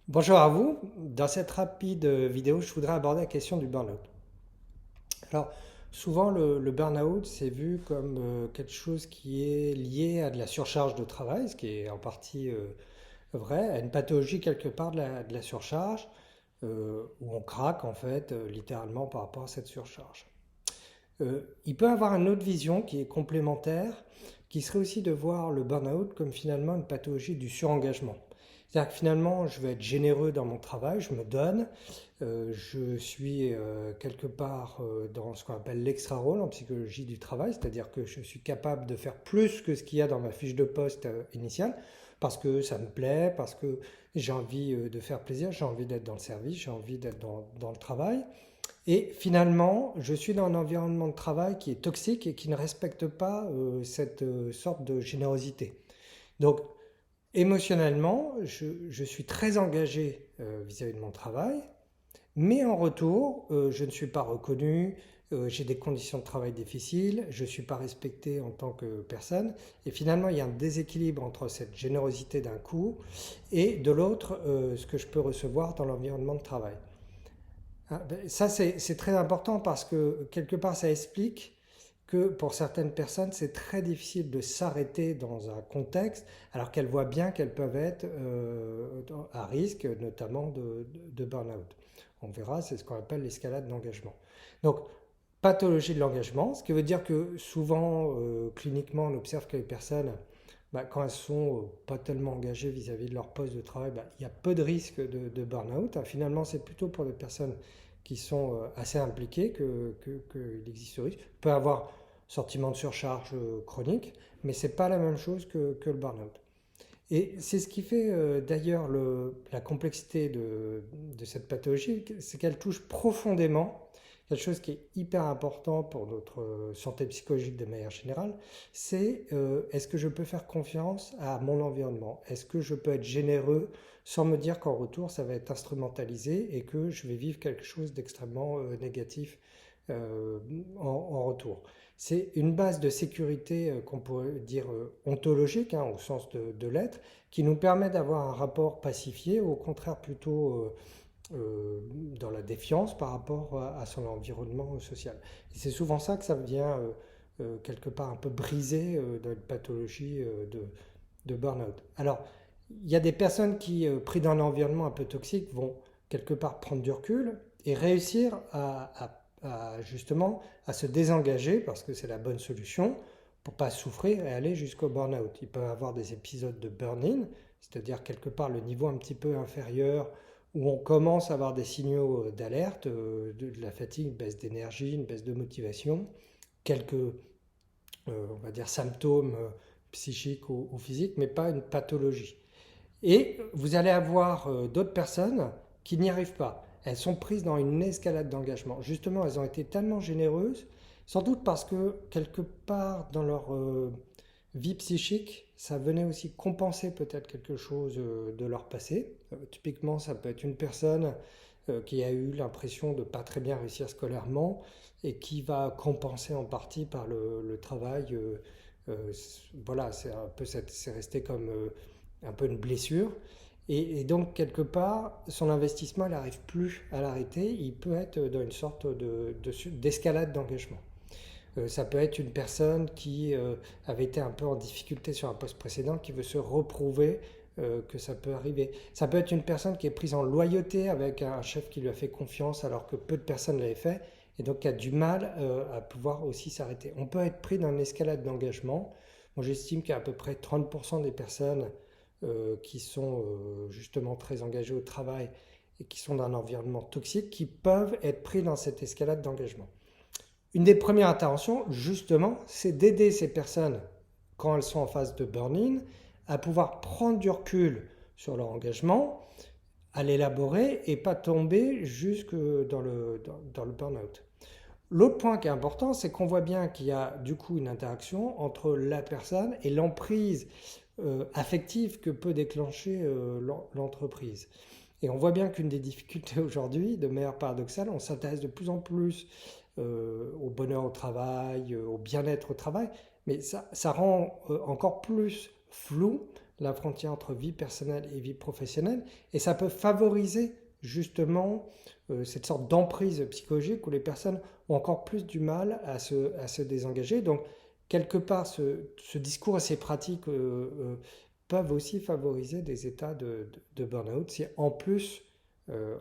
Bonjour à vous. Dans cette rapide vidéo, je voudrais aborder la question du burn-out. Alors, souvent, le burn-out, c'est vu comme quelque chose qui est lié à de la surcharge de travail, ce qui est en partie vrai, à une pathologie quelque part de la surcharge, où on craque en fait, littéralement par rapport à cette surcharge. Il peut avoir une autre vision qui est complémentaire, qui serait aussi de voir le burn-out comme finalement une pathologie du surengagement. C'est-à-dire que finalement, je vais être généreux dans mon travail, je me donne, je suis quelque part dans ce qu'on appelle l'extra-rôle en psychologie du travail, c'est-à-dire que je suis capable de faire plus que ce qu'il y a dans ma fiche de poste initiale, parce que ça me plaît, parce que j'ai envie de faire plaisir, j'ai envie d'être dans le service, j'ai envie d'être dans le travail. Et finalement, je suis dans un environnement de travail qui est toxique et qui ne respecte pas cette sorte de générosité. Donc, émotionnellement, je suis très engagé vis-à-vis de mon travail, mais en retour, je ne suis pas reconnu, j'ai des conditions de travail difficiles, je ne suis pas respecté en tant que personne, et finalement, il y a un déséquilibre entre cette générosité d'un coup et de l'autre, ce que je peux recevoir dans l'environnement de travail. Ah, ben, ça, c'est très important parce que quelque part, ça explique que pour certaines personnes, c'est très difficile de s'arrêter dans un contexte alors qu'elles voient bien qu'elles peuvent être à risque, notamment de burn-out. On verra, c'est ce qu'on appelle l'escalade d'engagement. Donc, pathologie de l'engagement, ce qui veut dire que souvent, cliniquement, on observe que les personnes, bah, quand elles sont pas tellement engagées vis-à-vis de leur poste de travail, bah, il y a peu de risques de burn-out. Ah, finalement, c'est plutôt pour des personnes qui sont assez impliquées qu'il existe ce risque. Il peut y avoir sentiment de surcharge chronique, mais c'est pas la même chose que le burn-out. Et c'est ce qui fait d'ailleurs la complexité de cette pathologie, c'est qu'elle touche profondément quelque chose qui est hyper important pour notre santé psychologique de manière générale, c'est est-ce que je peux faire confiance à mon environnement? Est-ce que je peux être généreux sans me dire qu'en retour ça va être instrumentalisé et que je vais vivre quelque chose d'extrêmement négatif euh, en retour? C'est une base de sécurité qu'on pourrait dire ontologique, hein, au sens de l'être, qui nous permet d'avoir un rapport pacifié, au contraire plutôt dans la défiance par rapport à son environnement social. Et c'est souvent ça que ça vient quelque part un peu briser dans une pathologie de burn-out. Alors, il y a des personnes qui, pris dans un environnement un peu toxique, vont quelque part prendre du recul et réussir justement à se désengager parce que c'est la bonne solution pour pas souffrir et aller jusqu'au burn-out. Ils peuvent avoir des épisodes de burn-in, c'est-à-dire quelque part le niveau un petit peu inférieur où on commence à avoir des signaux d'alerte, de la fatigue, une baisse d'énergie, une baisse de motivation, quelques, on va dire, symptômes psychiques ou physiques, mais pas une pathologie. Et vous allez avoir d'autres personnes qui n'y arrivent pas. Elles sont prises dans une escalade d'engagement. Justement, elles ont été tellement généreuses, sans doute parce que quelque part dans leur vie psychique, ça venait aussi compenser peut-être quelque chose de leur passé. Typiquement, ça peut être une personne qui a eu l'impression de pas très bien réussir scolairement et qui va compenser en partie par le travail. Euh, voilà, c'est resté comme un peu une blessure. Et donc, quelque part, son investissement, il n'arrive plus à l'arrêter. Il peut être dans une sorte d'escalade d'engagement. Ça peut être une personne qui avait été un peu en difficulté sur un poste précédent, qui veut se reprouver que ça peut arriver. Ça peut être une personne qui est prise en loyauté avec un chef qui lui a fait confiance alors que peu de personnes l'avaient fait et donc qui a du mal à pouvoir aussi s'arrêter. On peut être pris dans une escalade d'engagement. Moi, j'estime qu'il y a à peu près 30% des personnes qui sont justement très engagées au travail et qui sont dans un environnement toxique qui peuvent être pris dans cette escalade d'engagement. Une des premières interventions, justement, c'est d'aider ces personnes, quand elles sont en phase de burn-in, à pouvoir prendre du recul sur leur engagement, à l'élaborer et pas tomber jusque dans le burn-out. L'autre point qui est important, c'est qu'on voit bien qu'il y a du coup une interaction entre la personne et l'emprise affective que peut déclencher l'entreprise. Et on voit bien qu'une des difficultés aujourd'hui, de manière paradoxale, on s'intéresse de plus en plus au bonheur au travail, au bien-être au travail, mais ça rend encore plus flou la frontière entre vie personnelle et vie professionnelle, et ça peut favoriser justement cette sorte d'emprise psychologique où les personnes ont encore plus du mal à se désengager. Donc, quelque part, ce discours et ces pratiques peuvent aussi favoriser des états de burn-out si en plus,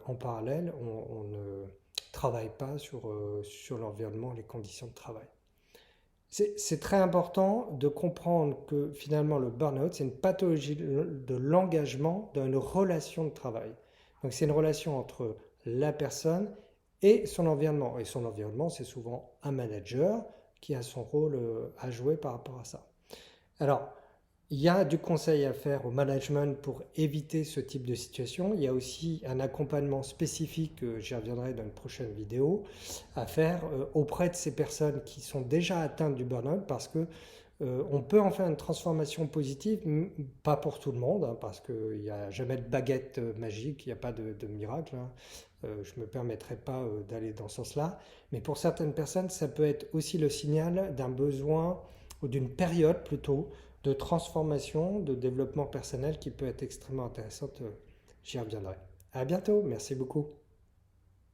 en parallèle, on ne travaille pas sur l'environnement, les conditions de travail. C'est très important de comprendre que finalement le burn-out, c'est une pathologie de l'engagement dans une relation de travail. Donc c'est une relation entre la personne et son environnement. Et son environnement, c'est souvent un manager qui a son rôle à jouer par rapport à ça. Alors, il y a du conseil à faire au management pour éviter ce type de situation. Il y a aussi un accompagnement spécifique, j'y reviendrai dans une prochaine vidéo, à faire auprès de ces personnes qui sont déjà atteintes du burn-out parce que on peut en faire une transformation positive, pas pour tout le monde, hein, parce qu'il n'y a jamais de baguette magique, il n'y a pas de miracle. Hein. Je ne me permettrai pas d'aller dans ce sens-là. Mais pour certaines personnes, ça peut être aussi le signal d'un besoin ou d'une période plutôt de transformation, de développement personnel qui peut être extrêmement intéressante. J'y reviendrai. À bientôt, merci beaucoup.